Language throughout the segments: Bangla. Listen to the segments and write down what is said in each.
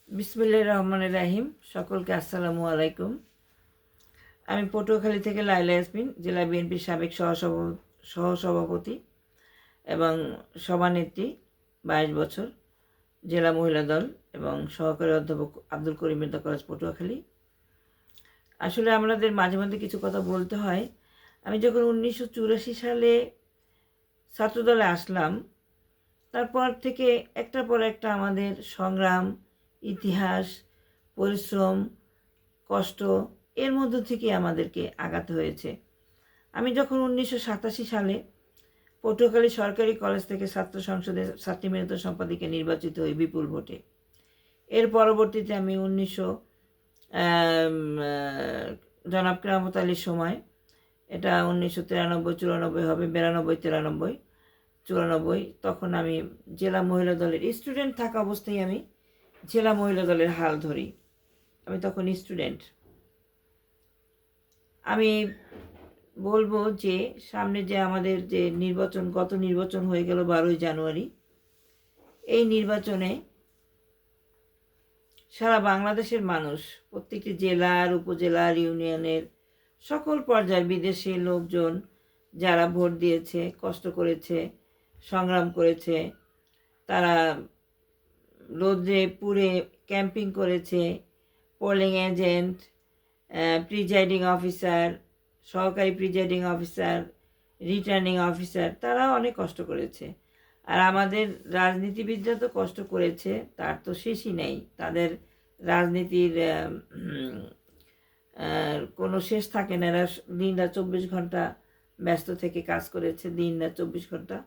বিসমিল্লাহির রহমানির রাহিম। সকলকে আসসালামু আলাইকুম। আমি পটুয়াখালী থেকে লাইলা ইয়াসমিন, জেলা বিএনপির সাবেক সহসভাপতি এবং সভানেত্রী 22 বছর, জেলা মহিলা দল এবং সহকারী অধ্যাপক আব্দুল করিম মেধা কলেজ পটুয়াখালী। আসলে আমাদের মাঝে মাঝে কিছু কথা বলতে হয়। আমি যখন 1984 সালে ছাত্রদলে আসলাম, তারপর থেকে একটার পর একটা আমাদের সংগ্রাম, ইতিহাস, পরিশ্রম, কষ্ট এর মধ্য থেকে আমাদেরকে আগাতে হয়েছে। আমি যখন 1987 সালে পটুয়াখালী সরকারি কলেজ থেকে ছাত্র সংসদের ছাত্রী মেয়র সম্পাদিকা নির্বাচিত হই বিপুল ভোটে। এর পরবর্তীতে আমি জনাব কেরামত আলীর সময়, এটা 1993-94 হবে, 92-93-94, তখন আমি জেলা মহিলা দলের স্টুডেন্ট থাকা অবস্থায় আমি জেলা মহিলা দলের হাল ধরি। আমি তখন স্টুডেন্ট। আমি বলবো যে সামনে যে আমাদের যে গত নির্বাচন হয়ে গেল 12ই জানুয়ারি, এই নির্বাচনে সারা বাংলাদেশের মানুষ, প্রত্যেকটি জেলার, উপজেলার, ইউনিয়নের সকল পর্যায়ের বিদেশি লোকজন যারা ভোট দিয়েছে, কষ্ট করেছে, সংগ্রাম করেছে, তারা রোদে পুড়ে ক্যাম্পিং করেছে, পোলিং এজেন্ট, প্রিজাইডিং অফিসার, সহকারী প্রিজাইডিং অফিসার, রিটার্নিং অফিসার, তারা অনেক কষ্ট করেছে। আর আমাদের রাজনীতিবিদরা তো কষ্ট করেছে, তার তো শেষই নেই। তাদের রাজনীতির কোনো শেষ থাকে না। এরা দিনরাত 24 ঘন্টা ব্যস্ত থেকে কাজ করেছে, দিনরাত 24 ঘন্টা।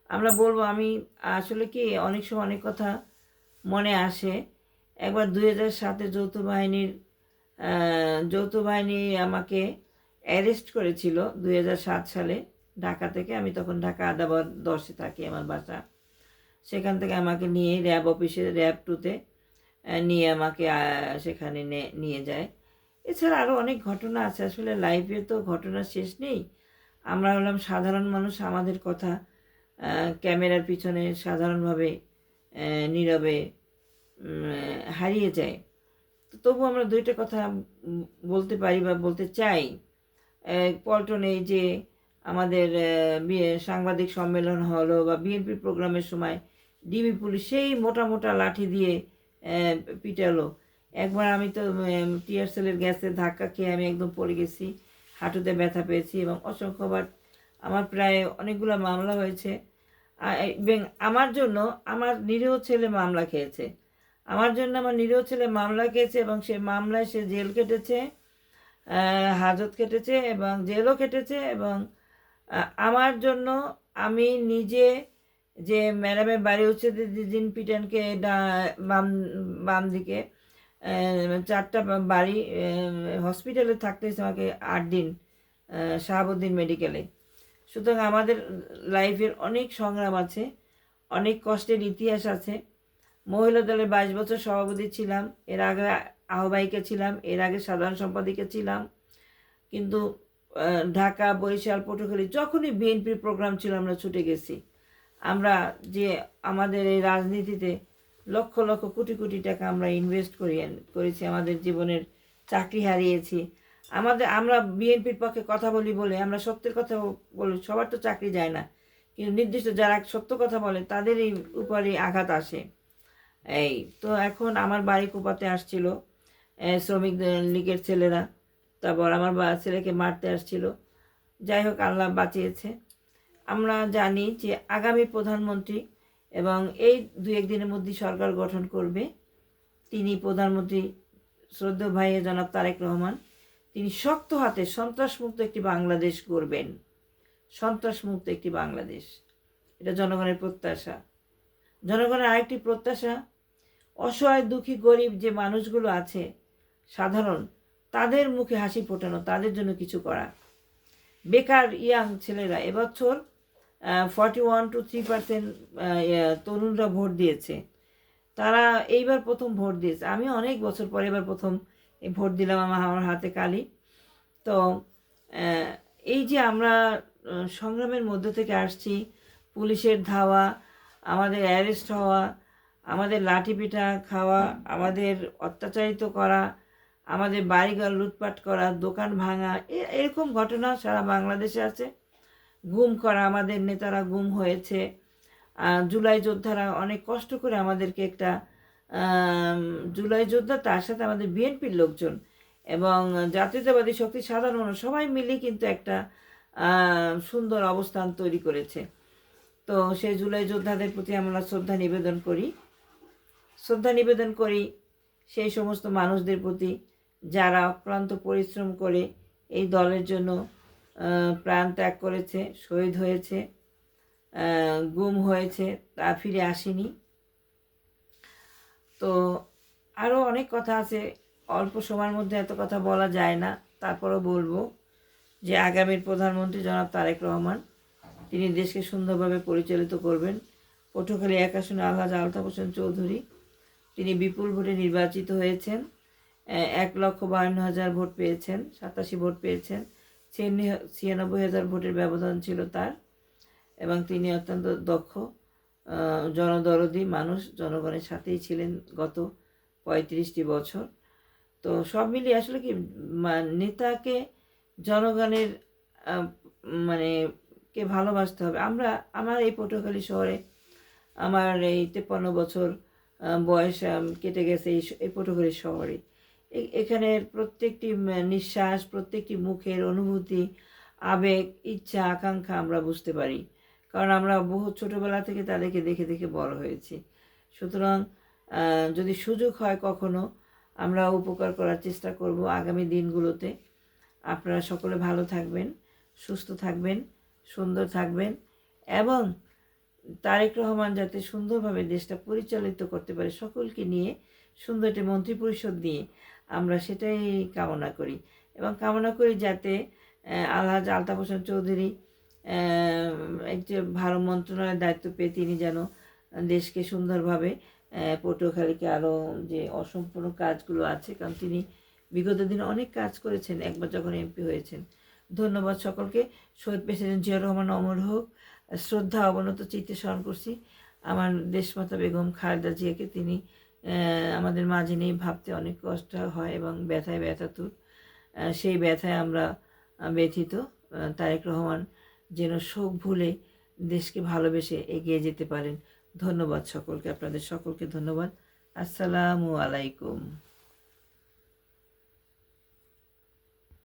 আমরা বলবো, আমি আসলে কি অনেক সময় অনেক কথা মনে আসে। একবার 2007-এ যৌথ বাহিনী আমাকে অ্যারেস্ট করেছিল 2007 সালে ঢাকা থেকে। আমি তখন ঢাকা আদাবাদ 10-এ থাকি, আমার বাসা। সেখান থেকে আমাকে নিয়ে র্যাব অফিসে, র্যাব 2-তে নিয়ে আমাকে সেখানে নিয়ে যায়। এছাড়া আরও অনেক ঘটনা আছে। আসলে লাইফে তো ঘটনার শেষ নেই। আমরা হলাম সাধারণ মানুষ, আমাদের কথা ক্যামেরার পিছনে সাধারণভাবে নীরবে হারিয়ে যায়। তবু আমরা দুইটা কথা বলতে পারি বা বলতে চাই। পল্টনে যে আমাদের সাংবাদিক সম্মেলন হলো বা বিএনপি প্রোগ্রামের সময় ডিবি পুলিশ সেই মোটা মোটা লাঠি দিয়ে পিটালো। একবার আমি তো টিয়ার সেলের গ্যাসে ধাক্কা খেয়ে আমি একদম পড়ে গেছি, হাঁটুতে ব্যথা পেয়েছি এবং অসংখ্যবার আমার প্রায় অনেকগুলো মামলা হয়েছে। এবং আমার জন্য আমার নিরীহ ছেলে মামলা খেয়েছে। আমার নিরীহ ছেলে মামলা খেয়েছে এবং সে মামলায় সে জেল কেটেছে, হাজত কেটেছে এবং জেলও কেটেছে। এবং আমার জন্য আমি নিজে যে ম্যাডামের বাড়ি হচ্ছে দিন পিটানকে বাম বাম দিকে 4টা বাড়ি হসপিটালে থাকতে হয়েছে আমাকে 8 দিন, শাহাবুদ্দিন মেডিকেলে। সুতরাং আমাদের লাইফের অনেক সংগ্রাম আছে, অনেক কষ্টের ইতিহাস আছে। মহিলা দলে 22 বছর সভাপতি ছিলাম, এর আগে আহ্বায়িকা ছিলাম, এর আগে সাধারণ সম্পাদিকা ছিলাম। কিন্তু ঢাকা, বরিশাল, পটুয়াখালী যখনই বিএনপির প্রোগ্রাম ছিল আমরা ছুটে গেছি। আমরা যে আমাদের এই রাজনীতিতে লক্ষ লক্ষ কোটি কোটি টাকা আমরা ইনভেস্ট করেছি, আমাদের জীবনের চাকরি হারিয়েছি। আমরা বিএনপির পক্ষে কথা বলি বলে আমরা সত্যের কথা বলি। সবার তো চাকরি যায় না, কিন্তু নির্দিষ্ট যারা সত্য কথা বলে তাদের এই উপরে আঘাত আসে। এই তো এখন আমার বাড়ি কোপাতে আসছিল শ্রমিক লীগের ছেলেরা, তারপর আমার ছেলেকে মারতে আসছিল। যাই হোক, আল্লাহ বাঁচিয়েছে। আমরা জানি যে আগামী প্রধানমন্ত্রী এবং এই 2-1 দিনের মধ্যে সরকার গঠন করবে তিনি প্রধানমন্ত্রী শ্রদ্ধেয় ভাই জনাব তারেক রহমান। তিনি শক্ত হাতে সন্ত্রাসমুক্ত একটি বাংলাদেশ গড়বেন। সন্ত্রাসমুক্ত একটি বাংলাদেশ, এটা জনগণের প্রত্যাশা। জনগণের আরেকটি প্রত্যাশা, অসহায় দুঃখী গরিব যে মানুষগুলো আছে সাধারণ, তাদের মুখে হাসি ফোটানো, তাদের জন্য কিছু করা। বেকার ইয়াং ছেলেরা, এবছর 41-3% তরুণরা ভোট দিয়েছে। তারা এইবার প্রথম ভোট দিয়েছে। আমি অনেক বছর পরে এবার প্রথম ভোট দিলাম, আমার হাতে কালি। তো এই যে আমরা সংগ্রামের মধ্য থেকে আসছি, পুলিশের ধাওয়া, আমাদের অ্যারেস্ট হওয়া, আমাদের লাঠি পিঠা খাওয়া, আমাদের অত্যাচারিত করা, আমাদের বাড়িঘর লুটপাট করা, দোকান ভাঙা, এরকম ঘটনা সারা বাংলাদেশে আছে। গুম করা, আমাদের নেতারা গুম হয়েছে। জুলাই যোদ্ধারা অনেক কষ্ট করে আমাদেরকে একটা জুলাই যোদ্ধা, তার সাথে আমাদের বিএনপির লোকজন এবং জাতীয়তাবাদী শক্তি সাধারণ মানুষ সবাই মিলে কিন্তু একটা সুন্দর অবস্থান তৈরি করেছে। তো সেই জুলাই যোদ্ধাদের প্রতি আমরা শ্রদ্ধা নিবেদন করি সেই সমস্ত মানুষদের প্রতি যারা অক্লান্ত পরিশ্রম করে এই দলের জন্য প্রাণ ত্যাগ করেছে, শহীদ হয়েছে, গুম হয়েছে, তা ফিরে আসেনি। তো আরও অনেক কথা আছে, অল্প সময়ের মধ্যে এত কথা বলা যায় না, তারপরও বলবো যে আগামীর প্রধানমন্ত্রী জনাব তারেক রহমান, তিনি দেশকে সুন্দরভাবে পরিচালিত করবেন। পটুয়াখালী 1 আসনে আলহাজ আলতাফ হোসেন চৌধুরী, তিনি বিপুল ভোটে নির্বাচিত হয়েছেন। 1,52,000 ভোট পেয়েছেন, 87 ভোট পেয়েছেন, 96,000 ভোটের ব্যবধান ছিল তার। এবং তিনি অত্যন্ত দক্ষ, জনদরদি মানুষ, জনগণের সাথেই ছিলেন গত 35টি বছর। তো সব মিলিয়ে আসলে কি নেতাকে জনগণের মানে কে ভালোবাসতে হবে। আমার এই পটুয়াখালী শহরে আমার এই 53 বছর বয়স কেটে গেছে এই পটুয়াখালী শহরে। এখানের প্রত্যেকটি নিঃশ্বাস, প্রত্যেকটি মুখের অনুভূতি, আবেগ, ইচ্ছা, আকাঙ্ক্ষা আমরা বুঝতে পারি, কারণ আমরা বহু ছোটোবেলা থেকে তাদেরকে দেখে দেখে বড় হয়েছি। সুতরাং যদি সুযোগ হয় কখনো, আমরা উপকার করার চেষ্টা করব আগামী দিনগুলোতে। আপনারা সকলে ভালো থাকবেন, সুস্থ থাকবেন, সুন্দর থাকবেন এবং তারেক রহমান যাতে সুন্দরভাবে দেশটা পরিচালিত করতে পারে সকলকে নিয়ে, সুন্দর একটি মন্ত্রিপরিষদ নিয়ে, আমরা সেটাই কামনা করি। এবং কামনা করি যাতে আলহাজ আলতাফ হোসেন চৌধুরী একটি ভালো মন্ত্রণালয়ের দায়িত্ব পেয়ে তিনি যেন দেশকে সুন্দরভাবে, পটুয়াখালীকে আরও যে অসম্পূর্ণ কাজগুলো আছে, কারণ তিনি বিগত দিনে অনেক কাজ করেছেন একবার যখন এমপি হয়েছেন। ধন্যবাদ সকলকে। শহীদ প্রেসিডেন্ট জিয়াউর রহমান অমর হোক। শ্রদ্ধা অবনত চিত্তে স্মরণ করছি আমার দেশমাতা বেগম খালেদা জিয়াকে। তিনি আমাদের মাঝে নেই, ভাবতে অনেক কষ্ট হয় এবং ব্যথায় ব্যথাতুর। সেই ব্যথায় আমরা ব্যথিত। তারেক রহমান যেন শোক ভুলে দেশকে ভালোবেসে এগিয়ে যেতে পারেন। ধন্যবাদ সকলকে, আপনাদের সকলকে ধন্যবাদ। আসসালামু আলাইকুম।